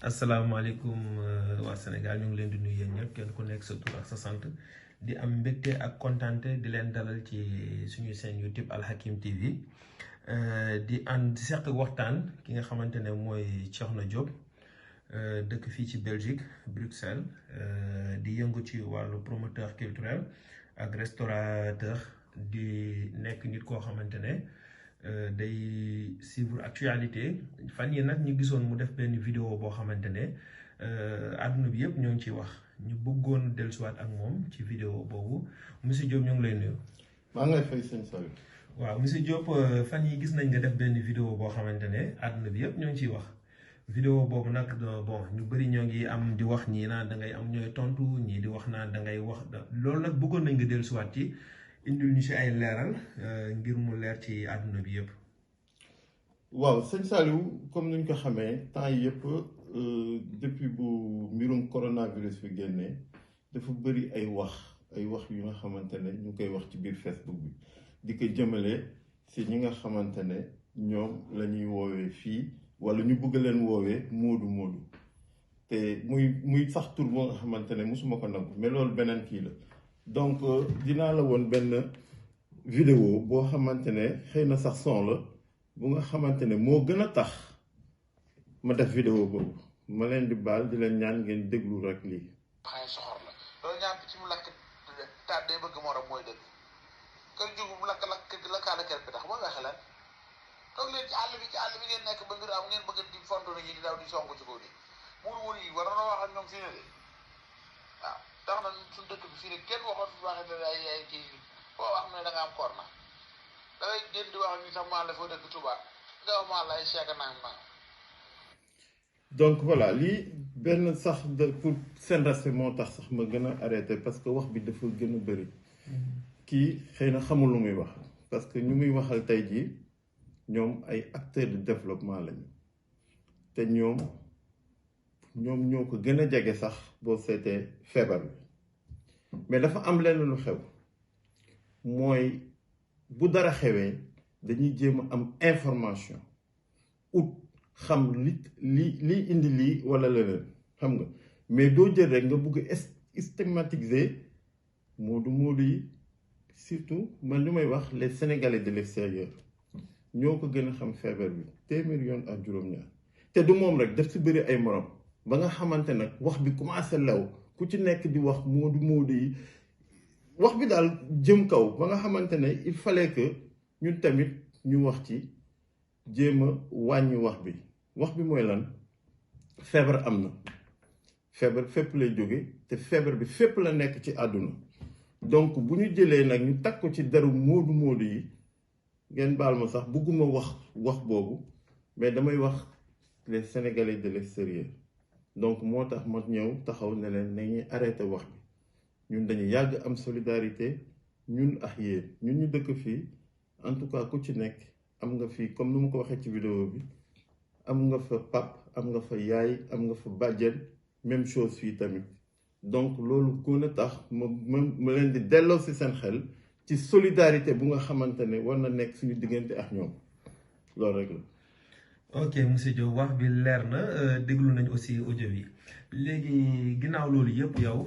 asalaamaaleykum waa Sénégal ñu ngi leen di nuyu yéen ñëpp kenn ku nekk sa tur ak sa sant di am mbégte ak kontante di leen dalal ci suñu seen YouTube Al Hakim TV di ànd seq waxtaan ki nga xamante ne mooy Cheikhna Diop dëkk fii ci Belgique Bruxelles di yëngu ci wàllu promoteur culturel ak restaurateur di nekk nit koo xamante ne day suivre actualité fan yi nag ñu gisoon mu def benn vidéo boo xamante ne àdduna bi yëpp ñoo ngi ciy wax ñu bëggoon dellusiwaat ak moom ci vidéo boobu monsieur Diop ñoo ngi lay nuyu. maa ngi lay fay sëñ Sall. waaw monsieur Diop fan yi gis nañ nga def benn vidéo boo xamante ne àdduna bi yëpp ñoo ngi ciy wax vidéo boobu nag bon ñu bëri ñoo ngi am di wax ñii naan da ngay am ñooy tontu ñii di wax naan da ngay wax loolu nag bëggoon nañ nga dellusiwaat ci. indil ñu si ay leeral ngir mu leer ci àdduna bi yëpp. waaw sëñ Saliou comme ni ñu ko xamee temps yi yëpp depuis bu mbirum coronavirus bi génnee dafa bëri ay wax yu nga xamante ne ñu koy wax ci biir Facebook bi di ko jëmale si ñi nga xamante ne ñoom la ñuy woowee fii wala ñu bëgg leen woowee moodu te muy sax tur boo nga xamante ne mosuma ko nangu mais loolu beneen kii la. donc dinaa la woon benn vidéo boo xamante ne xëy na sax son la bu nga xamante ne moo gën a tax ma def vidéo boobu ma leen di baal di leen ñaan ngeen déglu rek lii. xëy soxor la loolu ñaan ci mu lakk taat day bëgg morom mooy dëgg kër jógu mu lakkaale kër bi tax boo waxee lan toog leen ci àll bi ngeen nekk ba mbir am ngeen bëgg di fonto na ñi di daw di songu ci kaw di muur yi war na wax ak ñoom fii ne de waaw tax na suñu dëkk bi fii ne kenn waxoon fi waxee ne ay kii foo wax ne da nga am corona da ngay génn di wax ak ñu sax maa la foo dëkk Touba nga wax maa la ay seeka naam naa. donc voilà lii benn sax pour seen respect moo tax sax ma gën a arrêté parce que wax bi dafa gën a bëri kii xëy na xamul lu muy wax parce que ñu muy waxal tey jii ñoom ay acteurs de développement lañu te ñoom ñoo ko gën a jege sax boo seetee feebar bi mais dafa am lenn lu xew mooy bu dara xewee dañuy jéem a am information ut xam li indi lii wala leneen xam nga mais doo jël rek nga bugg stigmatiser moodu yi surtout man li may wax les sénégalais de l'extérieur ñoo ko gën a xam feebar bi téeméer yoon ak juróom-ñaar te du moom rek daf si bëri ay morom ba nga xamante nag wax bi commencé law ku ci nekk di wax moodu yi wax bi daal jëm kaw ba nga xamante ne il fallait que ñun tamit ñu wax ci jéem a wàññi wax bi mooy lan feebar am na feebar fépp lay jóge te feebar bi fépp la nekk ci àdduna donc bu ñu jëlee nag ñu takk ko ci deru moodu yi ngeen baal ma sax bëgguma wax boobu mais damay wax les Sénégalais de l'extérieur donc moo tax ma ñëw taxaw ne leen nañuy arrêté wax bi ñun dañu yàgg am solidarité ñun ak yéen ñun ñu dëkk fii en tout cas ku ci nekk am nga fii comme ni ma ko waxee ci vidéo bi am nga fa pap am nga fa yaay am nga fa bàjjen même chose fii tamit donc loolu gën a tax ma leen di delloo si seen xel ci solidarité bu nga xamante ne war na nekk suñu diggante ak ñoom loolu rek la. ok monsieur Diop wax bi leer na déglu nañ aussi audio bi léegi ginnaaw loolu yëpp yow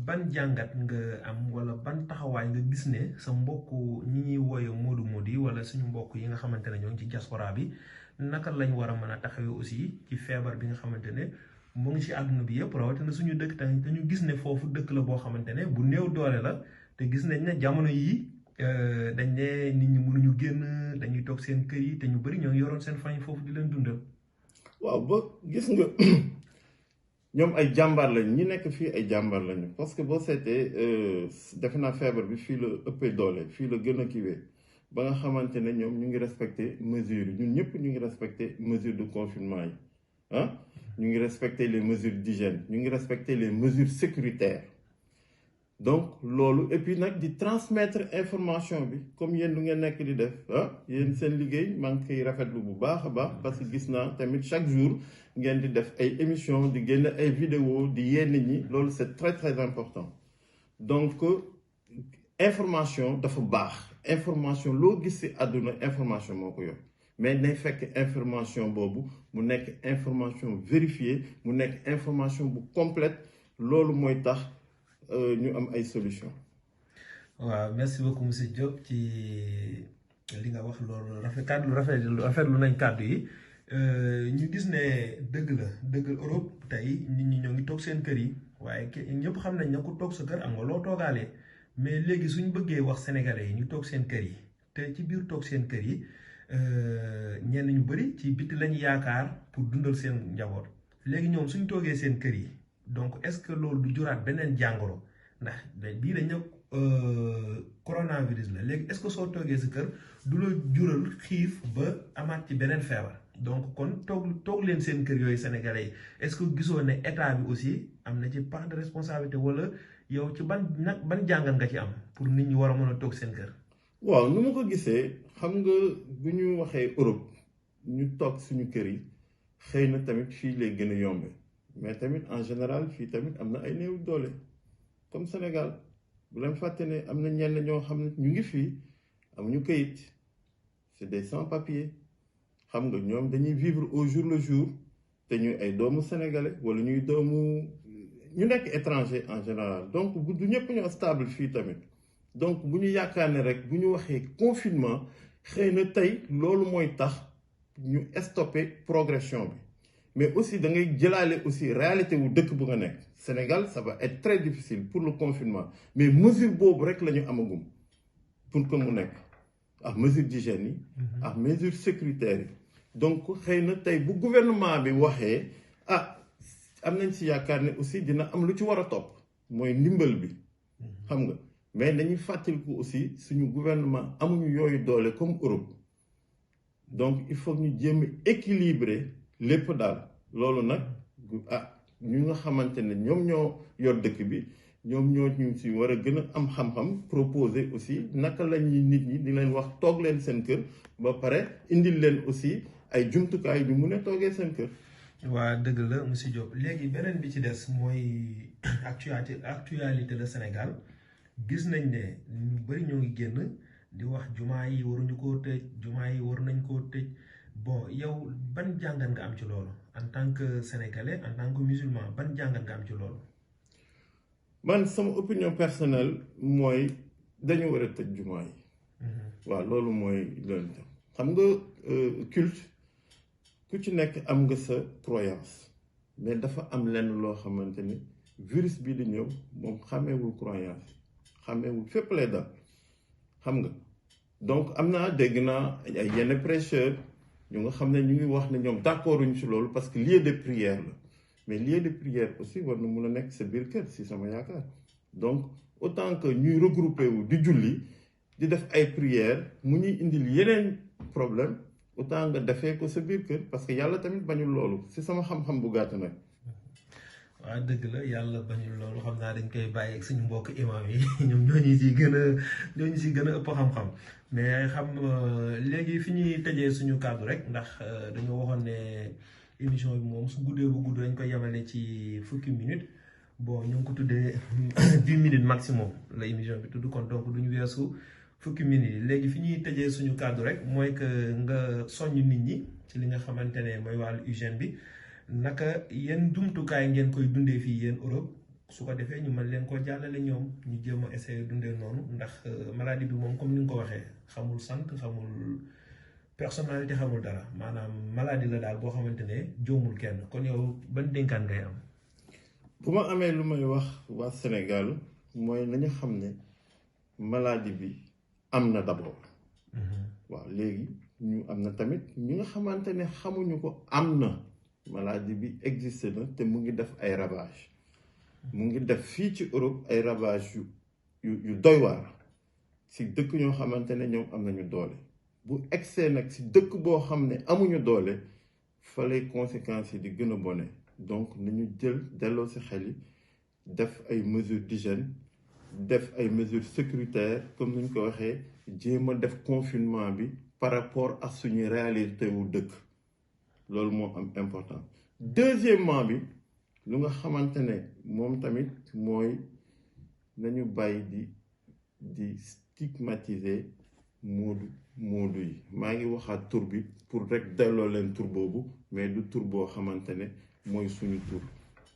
ban jàngat nga am wala ban taxawaay nga gis ne sa mbokk ñi ñuy wooye moodu yi wala suñu mbokk yi nga xamante ne ñoo ngi ci diaspora bi naka lañ war a mën a taxawee aussi ci feebar bi nga xamante ne mu ngi ci àdduna bi yëpp rawatina suñu dëkk tamit te ñu gis ne foofu dëkk la boo xamante ne bu néew doole la te gis nañ ne jamono yii dañ ne nit ñi mënuñu génn dañuy toog seen kër yi te ñu bëri ñoo ngi yoroon seen famille foofu di leen dundal. waaw ba gis nga ñoom ay jàmbaar lañ ñi nekk fii ay jàmbaar lañu parce que boo seetee defe naa feebar bi fii la ëppee doole fii la gën a kiiwee ba nga xamante ne ñoom ñu ngi respecté mesures yi ñun ñëpp ñu ngi respecté mesures de confinement yi ah ñu ngi respecté les mesures d'hygiène ñu ngi respecté les mesures sécuritaires. donc loolu et puis nag di transmettre information bi comme yéen lu ngeen nekk di def yéen seen liggéey maa ngi koy rafetlu bu baax a baax parce que gis naa tamit chaque jour ngeen di def ay émissions di génne ay vidéos di yee nit ñi loolu c'est très très important donc information dafa baax information loo gis ci àdduna information moo ko yor mais nay fekk information boobu mu nekk information vérifiée mu nekk information bu complète loolu mooy tax ñu am ay solution. waaw merci beaucoup monsieur Diop ci li nga wax loolu rafetlu nañ kàddu yi ñu gis ne dëgg Europe tey nit ñi ñoo ngi toog seen kër yi waaye ñëpp xam nañ ne ku toog sa kër am nga loo toogaalee mais léegi suñ bëggee wax sénégalais yi ñu toog seen kër yi te ci biir toog seen kër yi ñenn ñu bëri ci biti lañu yaakaar pour dundal seen njaboot léegi ñoom suñ toogee seen kër yi donc est-ce que loolu du juraat beneen jàngoro ndax bii dañ ñëw coronavirus la léegi est-ce que soo toogee sa kër du la jural xiif ba amaat ci beneen feebar donc kon toog leen seen kër yooyu sénégalais yi est-ce que gisoo ne état bi aussi am na ci part de responsabilité wala yow ci ban jàngat nga ci am pour nit ñi war a mën a toog seen kër. waaw nu ma ko gisee xam nga bu ñu waxee Europe ñu toog suñu kër yi xëy na tamit fii lay gën a yombe mais tamit en général fii tamit am na ay néew doole comme Sénégal bu leen fàtte ne am na ñenn ñoo xam ne ñu ngi fii amuñu këyit c'est des sans-papiers xam nga ñoom dañuy vivre au jour le jour te ñuy ay doomu sénégalais wala ñuy doomu ñu nekk étranger en général donc du ñëpp ñoo stable fii tamit donc bu ñu yaakaar ne rek bu ñu waxee confinement xëy na tey loolu mooy tax ñu stopper progression bi mais aussi da ngay jëlaale aussi réalité wu dëkk bu nga nekk Sénégal ça va être très difficile pour le confinement mais mesure boobu rek la ñu amagum pour que mu nekk ak mesure d'hygiène yi ak mesure sécuritaire yi donc xëy na tey bu gouvernement bi waxee am nañ si yaakaar ne aussi dina am lu ci war a topp mooy ndimbal bi xam nga mais dañuy fàttaliku aussi suñu gouvernement amuñu yooyu doole comme Europe donc il faut ñu jéem a équilibrer lépp daal loolu nag ñu nga xamante ne ñoom ñoo yor dëkk bi ñoom ñoo ñu si war a gën a am xam-xam proposer aussi naka la ñuy nit ñi di leen wax toog leen seen kër ba pare indil leen aussi ay jumtukaay ñu mun a toogee seen kër. waa dëgg la monsieur Diop léegi beneen bi ci des mooy actualité de Sénégal gis nañ ne ñu bëri ñoo ngi génn di wax jumaa yi waruñu koo tëj jumaa yi war nañ koo tëj bon yow ban jàngat nga am ci loolu en tant que sénégalais en tant que musulman ban jàngat nga am ci loolu. man sama opinion personnelle mooy dañu war a tëj jumaa yi. waaw loolu mooy loolu xam nga culte ku ci nekk am nga sa croyance mais dafa am lenn loo xamante ni virus bii di ñëw moom xàmmeewul croyance xàmmeewul fépp lay dal xam nga donc am naa dégg naa ay yenn prêcheurs ñu nga xam ne ñu ngi wax ne ñoom d'accorduñ ci loolu parce que lieu de prière la mais lieu de prière aussi war na mun a nekk sa biir kër si sama yaakaar donc autant que ñuy regrouper wu di julli di def ay prières mu ñuy indil yeneen problème autant nga defee ko sa biir kër parce que yàlla tamit bañul loolu si sama xam-xam bu gàtt nag. waaw dëgg la yàlla bañul loolu xam naa dañ koy bàyyi ak suñu mbokk imam yi ñoom ñooñu si gën a ëpp xam-xam mais xam léegi fi ñuy tëjee suñu kàddu rek ndax dañoo waxoon ne émission bi moom su guddee bu gudd dañ koy yemale ci fukki minutes bon ñu ngi ko tuddee 10 minutes maximum la émission bi tudd kon donc duñu weesu fukki minutes yi léegi fi ñuy tëjee suñu kàddu rek mooy que nga soññ nit ñi ci li nga xamante ne mooy wàllu hygiène bi naka yéen jumtukaay ngeen koy dundee fii yéen Europe su ko defee ñu mën leen ko jàllale ñoom ñu jéem a essayer dundee noonu ndax maladie bi moom comme ni nga ko waxee xamul sant xamul personnalité xamul dara maanaam maladie la daal boo xamante ne joomul kenn kon yow ban dénkaan ngay am. bu ma amee lu may wax waa Sénégal mooy nañu xam ne maladie bi am na d'abord. waaw léegi ñu am na tamit ñi nga xamante ne xamuñu ko am na. maladie bi existe na te mu ngi def ay ravage mu ngi def fii ci Europe ay ravage yu doy waar si dëkk ñoo xamante ne ñoom am nañu doole bu egsee nag si dëkk boo xam ne amuñu doole fa lay conséquences yi di gën a bone donc nañu jël delloo si xel yi def ay mesures d'hygiène def ay mesures sécuritaires comme ni ñu ko waxee jéem a def confinement bi par rapport ak suñu réalité wu dëkk loolu moo am important deuxièmement bi lu nga xamante ne moom tamit mooy nañu bàyyi di stigmatiser moodu yi maa ngi waxaat tur bi pour rek delloo leen tur boobu mais du tur boo xamante ne mooy suñu tur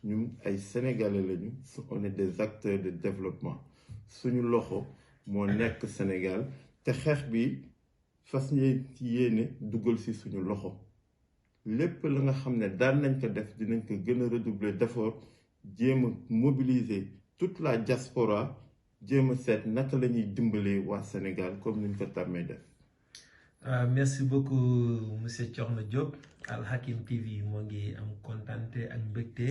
ñun ay sénégalais lañu on est des acteurs de développement suñu loxo moo nekk Sénégal te xeex bi fas yéene dugal ci suñu loxo lépp la nga xam ne daan nañ ko def dinañ ko gën a redoubler d'effort jéem a mobiliser toute la diaspora jéem a seet naka la ñuy dimbalee waa Sénégal comme niñ ko tàmmee def. Merci beaucoup monsieur Thierno Diop Al Hakim TV moo ngi am kontante ak mbégte